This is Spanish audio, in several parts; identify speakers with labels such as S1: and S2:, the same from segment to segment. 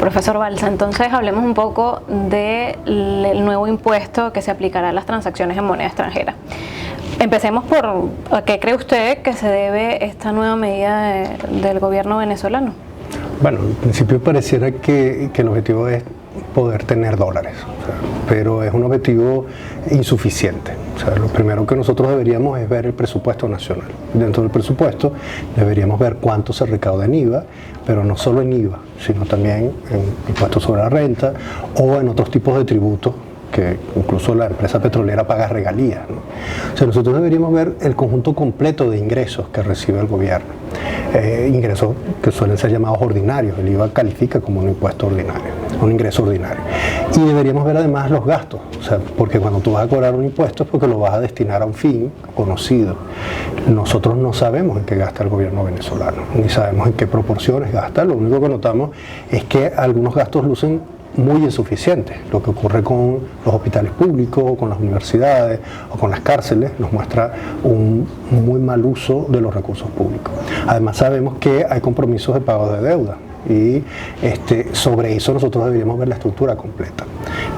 S1: Profesor Balsa, entonces hablemos un poco del nuevo impuesto que se aplicará a las transacciones en moneda extranjera. Empecemos por, ¿a qué cree usted que se debe esta nueva medida del gobierno venezolano?
S2: Bueno, en principio pareciera que el objetivo es poder tener dólares, pero es un objetivo insuficiente. Lo primero que nosotros deberíamos es ver el presupuesto nacional. Dentro del presupuesto deberíamos ver cuánto se recauda en IVA, pero no solo en IVA, sino también en impuestos sobre la renta o en otros tipos de tributos que incluso la empresa petrolera paga regalías, ¿no? Nosotros deberíamos ver el conjunto completo de ingresos que recibe el gobierno, ingresos que suelen ser llamados ordinarios. El IVA califica como un impuesto ordinario, un ingreso ordinario. Y deberíamos ver además los gastos, porque cuando tú vas a cobrar un impuesto es porque lo vas a destinar a un fin conocido. Nosotros no sabemos en qué gasta el gobierno venezolano, ni sabemos en qué proporciones gasta. Lo único que notamos es que algunos gastos lucen muy insuficientes. Lo que ocurre con los hospitales públicos, o con las universidades, o con las cárceles, nos muestra un muy mal uso de los recursos públicos. Además sabemos que hay compromisos de pago de deuda y sobre eso nosotros deberíamos ver la estructura completa.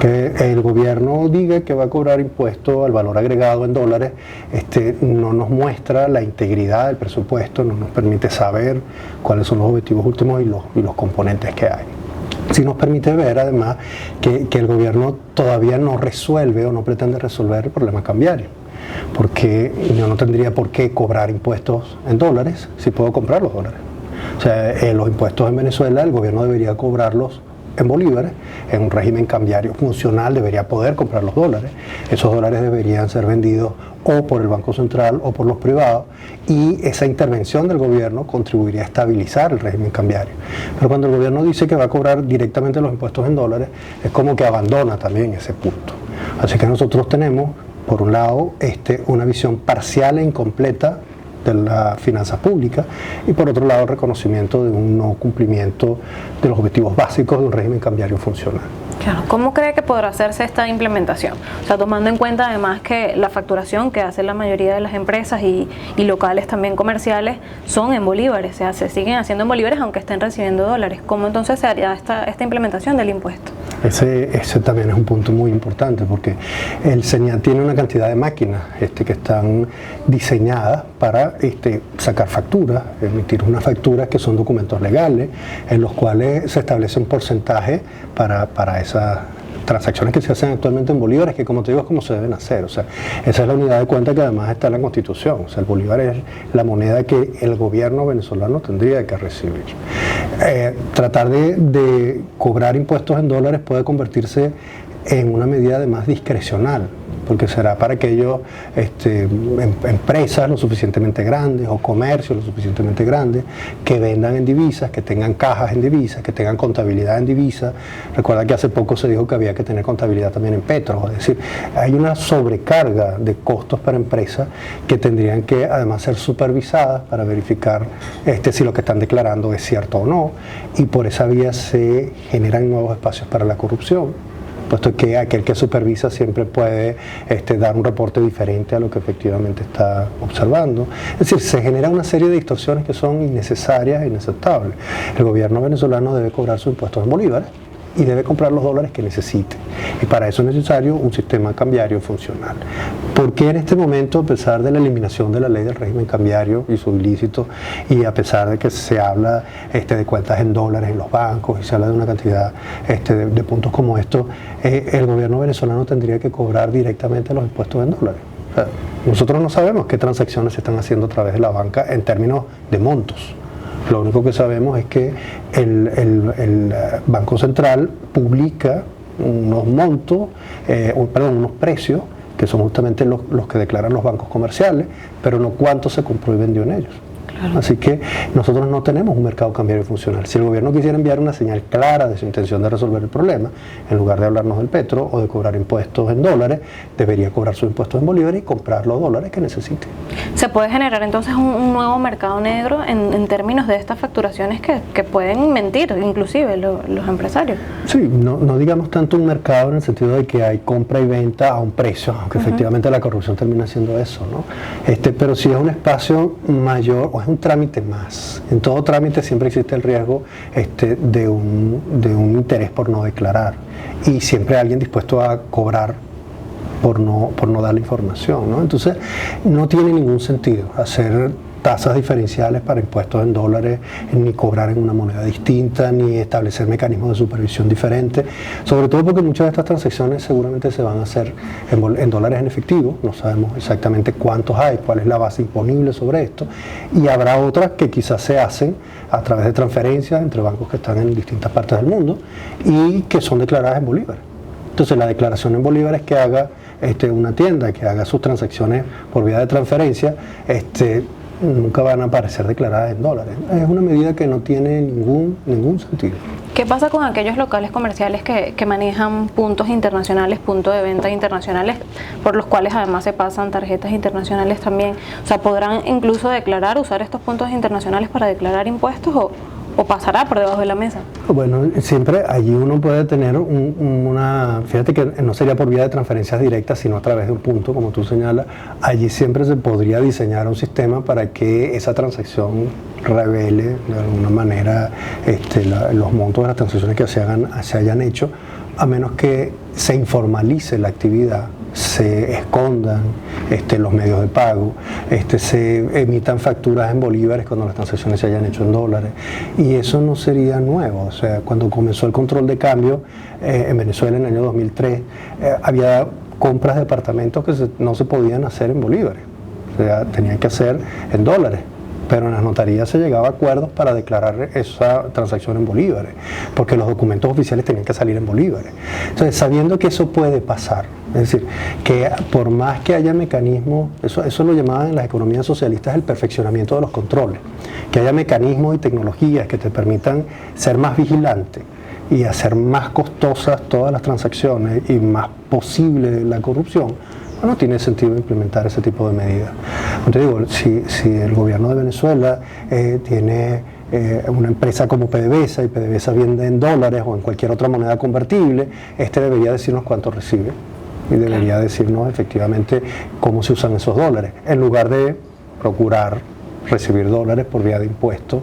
S2: Que el gobierno diga que va a cobrar impuesto al valor agregado en dólares, no nos muestra la integridad del presupuesto, no nos permite saber cuáles son los objetivos últimos y los componentes que hay. Sí nos permite ver además que el gobierno todavía no resuelve o no pretende resolver el problema cambiario, porque yo no tendría por qué cobrar impuestos en dólares si puedo comprar los dólares. Los impuestos en Venezuela el gobierno debería cobrarlos en bolívares, en un régimen cambiario funcional debería poder comprar los dólares. Esos dólares deberían ser vendidos o por el Banco Central o por los privados, y esa intervención del gobierno contribuiría a estabilizar el régimen cambiario. Pero cuando el gobierno dice que va a cobrar directamente los impuestos en dólares, es como que abandona también ese punto. Así que nosotros tenemos, por un lado, una visión parcial e incompleta de la finanza pública, y por otro lado el reconocimiento de un no cumplimiento de los objetivos básicos de un régimen cambiario funcional.
S1: Claro. ¿Cómo cree que podrá hacerse esta implementación? Tomando en cuenta además que la facturación que hace la mayoría de las empresas y locales también comerciales son en bolívares, se siguen haciendo en bolívares aunque estén recibiendo dólares. ¿Cómo entonces se haría esta implementación del impuesto?
S2: Ese también es un punto muy importante, porque el SENIAT tiene una cantidad de máquinas que están diseñadas para sacar facturas, emitir unas facturas que son documentos legales, en los cuales se establece un porcentaje para esas transacciones que se hacen actualmente en bolívares, que como te digo es como se deben hacer. Esa es la unidad de cuenta que además está en la Constitución. El bolívar es la moneda que el gobierno venezolano tendría que recibir. Tratar de cobrar impuestos en dólares puede convertirse en una medida además discrecional, porque será para aquellos empresas lo suficientemente grandes o comercios lo suficientemente grandes que vendan en divisas, que tengan cajas en divisas, que tengan contabilidad en divisas. Recuerda que hace poco se dijo que había que tener contabilidad también en petros, es decir, hay una sobrecarga de costos para empresas que tendrían que además ser supervisadas para verificar si lo que están declarando es cierto o no, y por esa vía se generan nuevos espacios para la corrupción, puesto que aquel que supervisa siempre puede dar un reporte diferente a lo que efectivamente está observando. Es decir, se genera una serie de distorsiones que son innecesarias e inaceptables. El gobierno venezolano debe cobrar sus impuestos en bolívares y debe comprar los dólares que necesite. Y para eso es necesario un sistema cambiario funcional. ¿Por qué en este momento, a pesar de la eliminación de la ley del régimen cambiario y sus ilícitos, y a pesar de que se habla de cuentas en dólares en los bancos y se habla de una cantidad de puntos como estos, el gobierno venezolano tendría que cobrar directamente los impuestos en dólares? Nosotros no sabemos qué transacciones se están haciendo a través de la banca en términos de montos. Lo único que sabemos es que el Banco Central publica unos montos, unos precios, que son justamente los que declaran los bancos comerciales, pero no cuánto se compró y vendió en ellos. Claro. Así que nosotros no tenemos un mercado cambiario funcional. Si el gobierno quisiera enviar una señal clara de su intención de resolver el problema, en lugar de hablarnos del petro o de cobrar impuestos en dólares, debería cobrar sus impuestos en bolívares y comprar los dólares que necesite.
S1: ¿Se puede generar entonces un nuevo mercado negro en términos de estas facturaciones que pueden mentir inclusive los empresarios?
S2: Sí, no digamos tanto un mercado en el sentido de que hay compra y venta a un precio, aunque efectivamente la corrupción termina siendo eso, ¿no? Pero sí es un espacio mayor, o es un trámite más. En todo trámite siempre existe el riesgo de un interés por no declarar y siempre hay alguien dispuesto a cobrar por no dar la información, ¿no? Entonces no tiene ningún sentido hacer tasas diferenciales para impuestos en dólares, ni cobrar en una moneda distinta, ni establecer mecanismos de supervisión diferentes, sobre todo porque muchas de estas transacciones seguramente se van a hacer en dólares en efectivo, no sabemos exactamente cuántos hay, cuál es la base imponible sobre esto, y habrá otras que quizás se hacen a través de transferencias entre bancos que están en distintas partes del mundo y que son declaradas en bolívares. Entonces la declaración en bolívares que haga una tienda, que haga sus transacciones por vía de transferencia, nunca van a aparecer declaradas en dólares. Es una medida que no tiene ningún sentido.
S1: ¿Qué pasa con aquellos locales comerciales que manejan puntos internacionales, puntos de venta internacionales, por los cuales además se pasan tarjetas internacionales también? O sea, ¿podrán incluso usar estos puntos internacionales para declarar impuestos o pasará por debajo de la mesa?
S2: Bueno, siempre allí uno puede tener fíjate que no sería por vía de transferencias directas, sino a través de un punto, como tú señalas. Allí siempre se podría diseñar un sistema para que esa transacción revele de alguna manera los montos de las transacciones que se hayan hecho, a menos que se informalice la actividad, se escondan los medios de pago, se emitan facturas en bolívares cuando las transacciones se hayan hecho en dólares, y eso no sería nuevo. O sea, cuando comenzó el control de cambio en Venezuela en el año 2003, había compras de departamentos que no se podían hacer en bolívares, o sea, tenían que hacer en dólares. Pero en las notarías se llegaba a acuerdos para declarar esa transacción en bolívares, porque los documentos oficiales tenían que salir en bolívares. Entonces, sabiendo que eso puede pasar, es decir, que por más que haya mecanismos, eso lo llamaban en las economías socialistas el perfeccionamiento de los controles, que haya mecanismos y tecnologías que te permitan ser más vigilante y hacer más costosas todas las transacciones y más posible la corrupción, no tiene sentido implementar ese tipo de medidas. Como te digo, si el gobierno de Venezuela tiene una empresa como PDVSA y PDVSA vende en dólares o en cualquier otra moneda convertible, debería decirnos cuánto recibe y debería decirnos efectivamente cómo se usan esos dólares, en lugar de procurar recibir dólares por vía de impuestos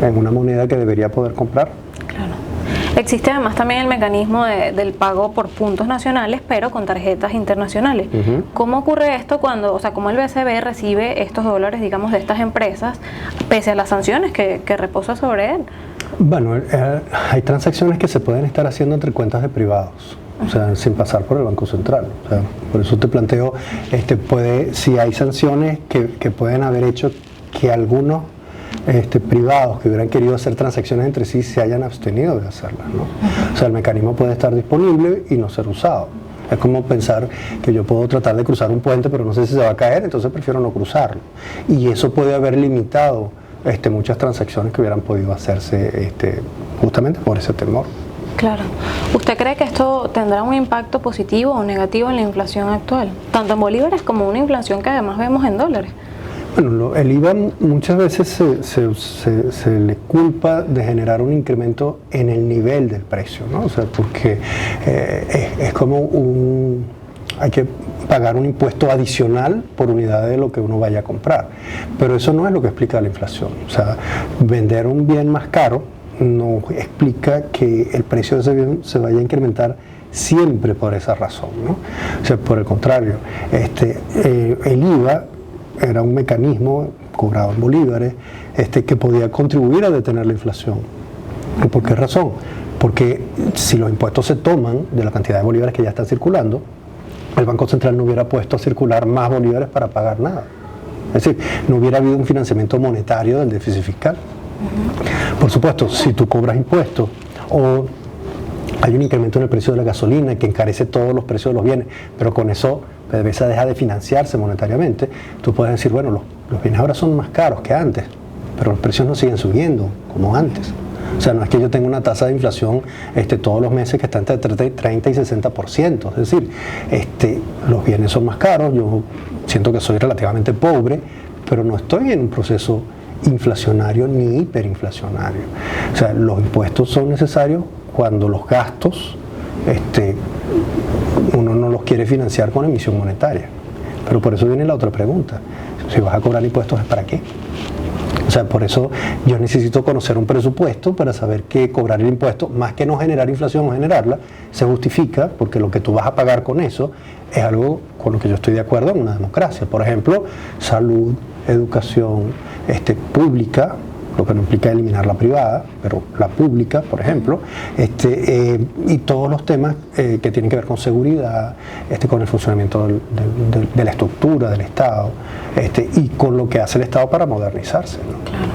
S2: en una moneda que debería poder comprar.
S1: Claro. Existe además también el mecanismo del pago por puntos nacionales, pero con tarjetas internacionales. ¿Cómo ocurre esto cómo el BCB recibe estos dólares, digamos, de estas empresas, pese a las sanciones que reposa sobre él? Bueno,
S2: hay transacciones que se pueden estar haciendo entre cuentas de privados, o sea, sin pasar por el Banco Central. O sea, por eso te planteo, si hay sanciones que pueden haber hecho que algunos privados que hubieran querido hacer transacciones entre sí se hayan abstenido de hacerlas, ¿no? O sea, el mecanismo puede estar disponible y no ser usado. Es como pensar que yo puedo tratar de cruzar un puente, pero no sé si se va a caer, entonces prefiero no cruzarlo. Y eso puede haber limitado muchas transacciones que hubieran podido hacerse justamente por ese temor.
S1: Claro. ¿Usted cree que esto tendrá un impacto positivo o negativo en la inflación actual? Tanto en bolívares como una inflación que además vemos en dólares.
S2: Bueno, el IVA muchas veces se le culpa de generar un incremento en el nivel del precio, ¿no? O sea, porque es como hay que pagar un impuesto adicional por unidad de lo que uno vaya a comprar. Pero eso no es lo que explica la inflación. O sea, vender un bien más caro no explica que el precio de ese bien se vaya a incrementar siempre por esa razón, ¿no? O sea, por el contrario, el IVA era un mecanismo cobrado en bolívares que podía contribuir a detener la inflación. ¿Y por qué razón? Porque si los impuestos se toman de la cantidad de bolívares que ya están circulando, el Banco Central no hubiera puesto a circular más bolívares para pagar nada. Es decir, no hubiera habido un financiamiento monetario del déficit fiscal. Por supuesto, si tú cobras impuestos o hay un incremento en el precio de la gasolina que encarece todos los precios de los bienes, pero con eso PDVSA deja de financiarse monetariamente, tú puedes decir, bueno, los bienes ahora son más caros que antes, pero los precios no siguen subiendo como antes. O sea, no es que yo tenga una tasa de inflación todos los meses que está entre 30 y 60%. Es decir, los bienes son más caros, yo siento que soy relativamente pobre, pero no estoy en un proceso inflacionario ni hiperinflacionario. O sea, los impuestos son necesarios cuando los gastos uno no los quiere financiar con emisión monetaria. Pero por eso viene la otra pregunta. Si vas a cobrar impuestos, ¿es para qué? O sea, por eso yo necesito conocer un presupuesto para saber que cobrar el impuesto, más que no generar inflación o generarla, se justifica porque lo que tú vas a pagar con eso es algo con lo que yo estoy de acuerdo en una democracia. Por ejemplo, salud, educación pública, lo que no implica eliminar la privada, pero la pública, por ejemplo, y todos los temas que tienen que ver con seguridad, con el funcionamiento de la estructura del Estado, y con lo que hace el Estado para modernizarse, ¿no?
S1: Claro.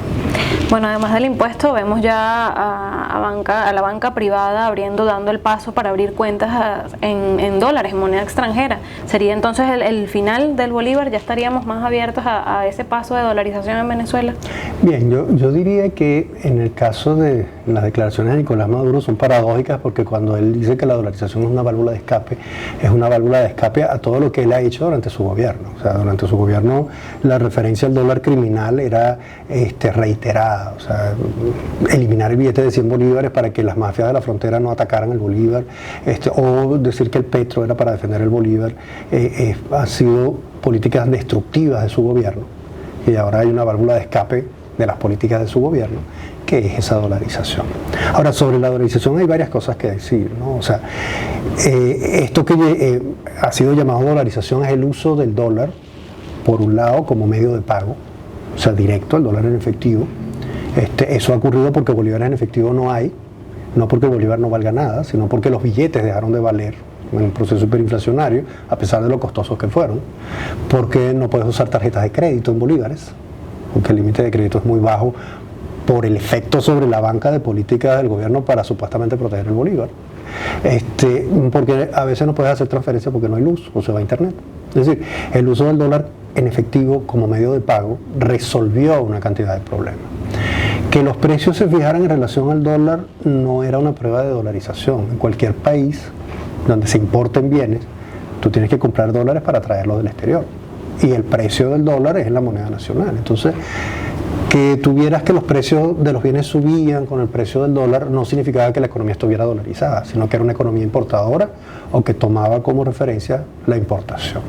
S1: Bueno, además del impuesto, vemos ya a la banca privada dando el paso para abrir cuentas en dólares, en moneda extranjera. ¿Sería entonces el final del bolívar? ¿Ya estaríamos más abiertos a ese paso de dolarización en Venezuela?
S2: Bien, yo diría que en el caso de las declaraciones de Nicolás Maduro son paradójicas, porque cuando él dice que la dolarización es una válvula de escape, es una válvula de escape a todo lo que él ha hecho durante su gobierno. O sea, durante su gobierno la referencia al dólar criminal era reiterada. O sea, eliminar el billete de 100 bolívares para que las mafias de la frontera no atacaran el bolívar, o decir que el petro era para defender el bolívar, han sido políticas destructivas de su gobierno. Y ahora hay una válvula de escape de las políticas de su gobierno, que es esa dolarización. Ahora, sobre la dolarización hay varias cosas que decir, ¿no? O sea, esto que ha sido llamado dolarización es el uso del dólar, por un lado, como medio de pago, o sea, directo, el dólar en efectivo. Eso ha ocurrido porque bolívares en efectivo no hay, no porque el bolívar no valga nada, sino porque los billetes dejaron de valer en un proceso hiperinflacionario, a pesar de lo costosos que fueron, porque no puedes usar tarjetas de crédito en bolívares, porque el límite de crédito es muy bajo por el efecto sobre la banca de políticas del gobierno para supuestamente proteger el bolívar. Porque a veces no puedes hacer transferencias porque no hay luz o se va a internet. Es decir, el uso del dólar en efectivo como medio de pago resolvió una cantidad de problemas. Que los precios se fijaran en relación al dólar no era una prueba de dolarización. En cualquier país donde se importen bienes, tú tienes que comprar dólares para traerlos del exterior. Y el precio del dólar es en la moneda nacional. Entonces, que tuvieras que los precios de los bienes subían con el precio del dólar no significaba que la economía estuviera dolarizada, sino que era una economía importadora o que tomaba como referencia la importación.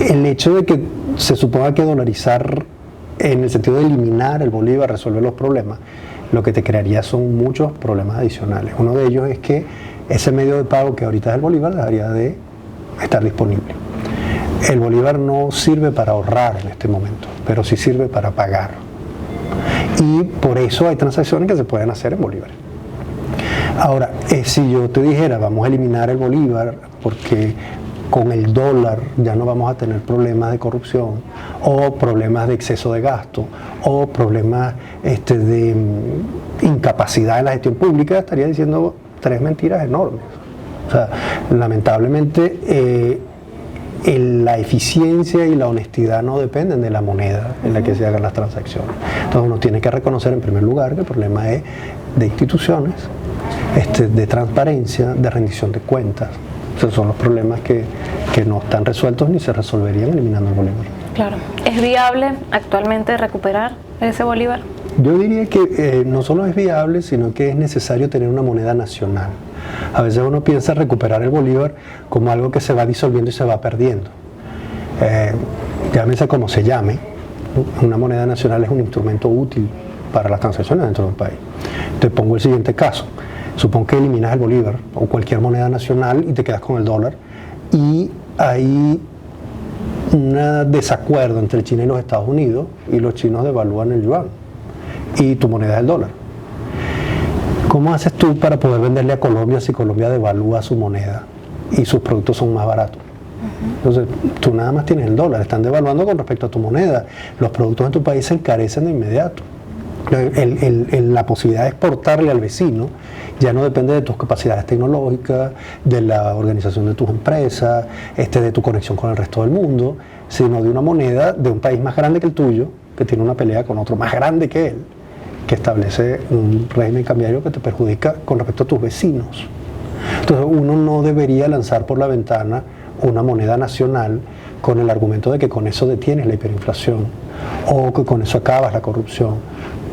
S2: El hecho de que se suponga que dolarizar en el sentido de eliminar el bolívar resuelve los problemas, lo que te crearía son muchos problemas adicionales. Uno de ellos es que ese medio de pago que ahorita es el bolívar dejaría de estar disponible. El bolívar no sirve para ahorrar en este momento, pero sí sirve para pagar. Y por eso hay transacciones que se pueden hacer en bolívares. Ahora, si yo te dijera, vamos a eliminar el bolívar porque con el dólar ya no vamos a tener problemas de corrupción, o problemas de exceso de gasto, o problemas de incapacidad en la gestión pública, estaría diciendo 3 mentiras enormes. O sea, lamentablemente la eficiencia y la honestidad no dependen de la moneda en la que se hagan las transacciones. Entonces uno tiene que reconocer en primer lugar que el problema es de instituciones, de transparencia, de rendición de cuentas. Esos son los problemas que no están resueltos ni se resolverían eliminando el bolívar.
S1: Claro. ¿Es viable actualmente recuperar ese bolívar?
S2: Yo diría que no solo es viable, sino que es necesario tener una moneda nacional. A veces uno piensa recuperar el bolívar como algo que se va disolviendo y se va perdiendo. Llámese como se llame, una moneda nacional es un instrumento útil para las transacciones dentro de un país. Te pongo el siguiente caso. Supón que eliminas el bolívar o cualquier moneda nacional y te quedas con el dólar, y hay un desacuerdo entre China y los Estados Unidos y los chinos devalúan el yuan y tu moneda es el dólar. ¿Cómo haces tú para poder venderle a Colombia si Colombia devalúa su moneda y sus productos son más baratos? Entonces, tú nada más tienes el dólar, están devaluando con respecto a tu moneda, los productos en tu país se encarecen de inmediato. La posibilidad de exportarle al vecino ya no depende de tus capacidades tecnológicas, de la organización de tus empresas, de tu conexión con el resto del mundo, sino de una moneda de un país más grande que el tuyo, que tiene una pelea con otro más grande que él, que establece un régimen cambiario que te perjudica con respecto a tus vecinos. Entonces uno no debería lanzar por la ventana una moneda nacional con el argumento de que con eso detienes la hiperinflación o que con eso acabas la corrupción,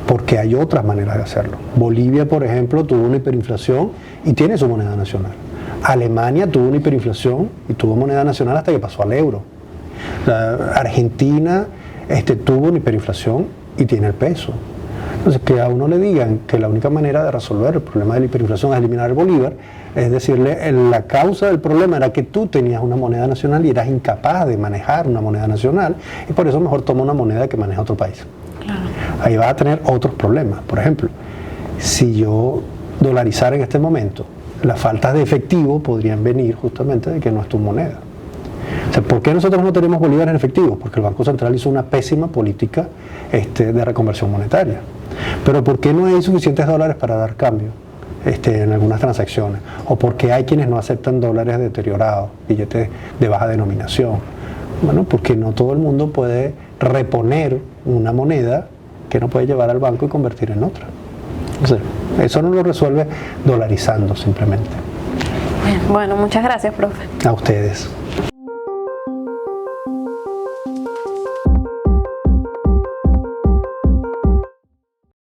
S2: porque hay otras maneras de hacerlo. Bolivia, por ejemplo, tuvo una hiperinflación y tiene su moneda nacional. Alemania tuvo una hiperinflación y tuvo moneda nacional hasta que pasó al euro. Argentina tuvo una hiperinflación y tiene el peso. Entonces, que a uno le digan que la única manera de resolver el problema de la hiperinflación es eliminar el bolívar, es decirle, la causa del problema era que tú tenías una moneda nacional y eras incapaz de manejar una moneda nacional, y por eso mejor toma una moneda que maneja otro país. Claro. Ahí vas a tener otros problemas. Por ejemplo, si yo dolarizara en este momento, las faltas de efectivo podrían venir justamente de que no es tu moneda. O sea, ¿por qué nosotros no tenemos bolívares en efectivo? Porque el Banco Central hizo una pésima política de reconversión monetaria. Pero ¿por qué no hay suficientes dólares para dar cambio en algunas transacciones? ¿O por qué hay quienes no aceptan dólares deteriorados, billetes de baja denominación? Bueno, porque no todo el mundo puede reponer una moneda que no puede llevar al banco y convertir en otra. O sea, eso no lo resuelve dolarizando simplemente.
S1: Bien, bueno, muchas gracias, profe.
S2: A ustedes.